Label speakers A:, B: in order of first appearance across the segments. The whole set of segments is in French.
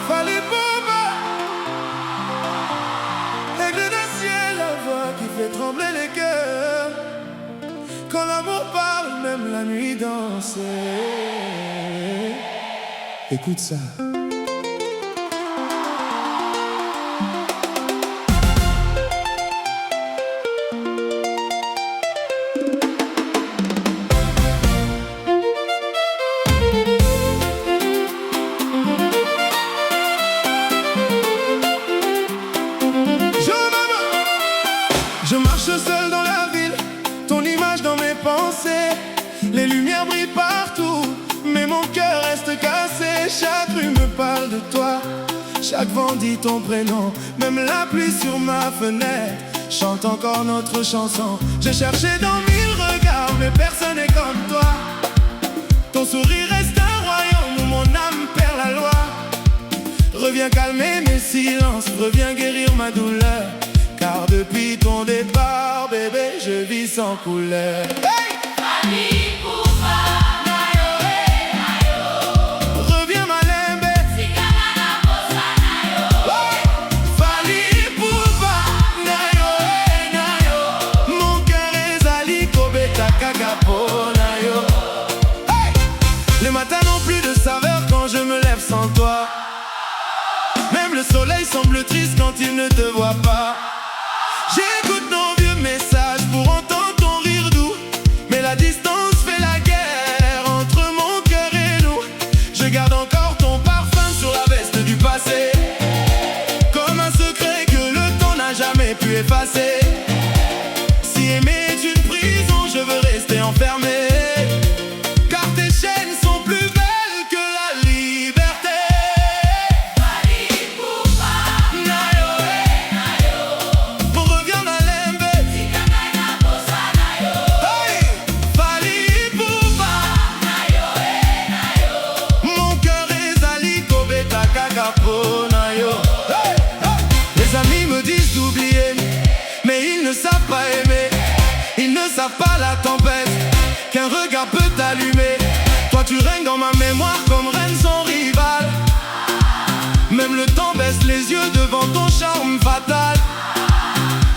A: Fally Poupa, aigle de ciel, la voix qui fait trembler les cœurs. Quand l'amour parle, même la nuit danse. Écoute ça. Je marche seul dans la ville, ton image dans mes pensées. Les lumières brillent partout, mais mon cœur reste cassé. Chaque rue me parle de toi, chaque vent dit ton prénom. Même la pluie sur ma fenêtre chante encore notre chanson. J'ai cherché dans 1000 regards, mais personne n'est comme toi. Ton sourire reste un royaume où mon âme perd la loi. Reviens calmer mes silences, reviens guérir ma douleur. Car depuis ton départ, bébé, je vis sans couleur. Hey!
B: Fally Poupa, nayo, nayo.
A: Reviens Malembe,
B: Sikangana bossa nayo.
A: Fally Poupa, nayo, nayo. Mon cœur ezali kobeta kakapo, nayo. Hey! Les matins n'ont plus de saveur quand je me lève sans toi. Même le soleil semble triste quand il ne te voit pas. J'écoute nos vieux messages pour entendre ton rire doux. Mais la distance fait la guerre entre mon cœur et nous. Je garde encore ton parfum sur la veste du passé, comme un secret que le temps n'a jamais pu effacer. Si aimer est une prison, je veux rester enfermé, car tes chaînes sont plus belles que la liberté.
B: Fally Poupa,
A: Nayo,
B: nayo.
A: reviens Malembe.
B: Sikangana bossa nayo.
A: Hey! Fally Poupa,
B: Nayo, nayo.
A: mon cœur ezali kobeta kakapo nayo. Hey! Hey! Les amis me disent d'oublier, mais ils ne savent pas aimer. Ils ne savent pas la tempête qu'un regard peut t'allumer. Toi tu règnes dans ma mémoire comme reine sans rival. Même le temps baisse les yeux devant ton charme fatal.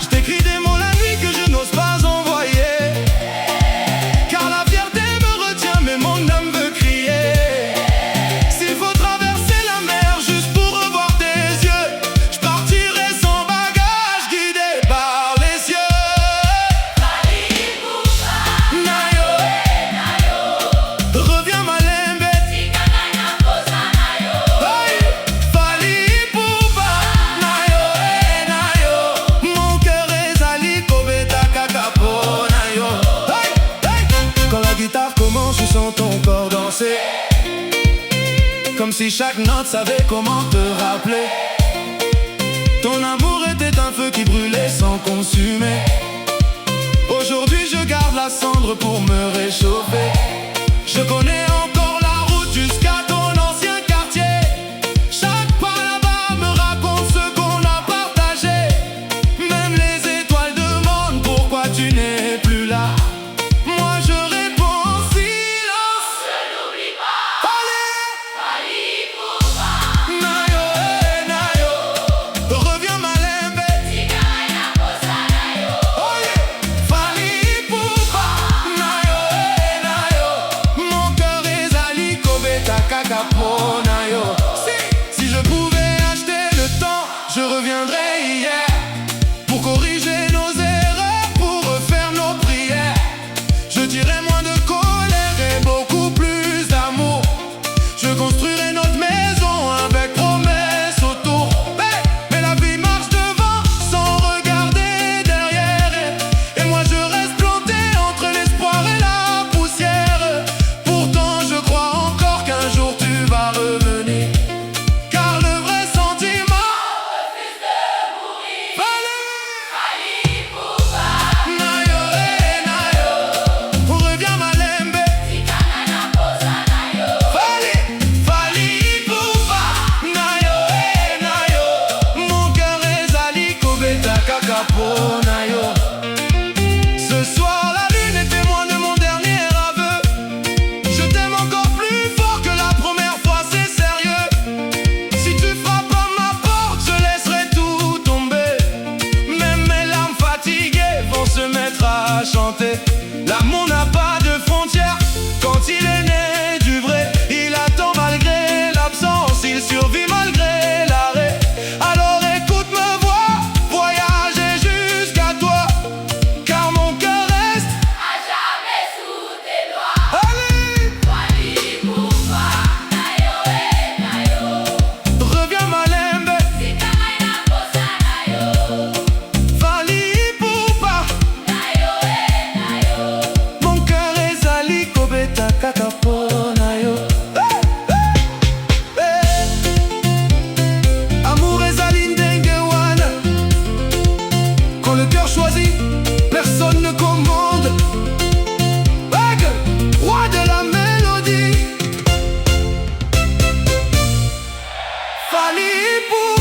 A: Je t'écris des mots la nuit que je n'ose pas envoyer, car la fierté me retient mais mon âme veut crier. S'il faut traverser la mer juste pour revoir tes yeux, je partirai sans bagage guidé par les cieux.
B: Fally Poupa,
A: Nayo,
B: nayo.
A: reviens Malembe.
B: Sikangana bossa nayo.
A: Hey! Fally Poupa, nayo, nayo. Mon cœur ezali kobeta kakapo nayo. Hey! Hey! Quand la guitare commence, je sens ton corps danser, comme si chaque note savait comment te rappeler. Ton amour était un feu qui brûlait sans consumer. Aujourd'hui je garde la cendre pour me réchauffer. Je connais encore la route jusqu'à ton ancien quartier. Chaque pas là-bas me raconte ce qu'on a partagé. Même les étoiles demandent pourquoi tu n'es plus là. Moi je réponds en silence.
B: Je n'oublie pas.
A: Allez!
B: Fally Poupa,
A: Nayo, nayo. Reviens Malembe.
B: Sikangana bossa nayo.
A: Oh yeah! Fally Poupa, nayo, nayo. Mon cœur Fally Ipupa.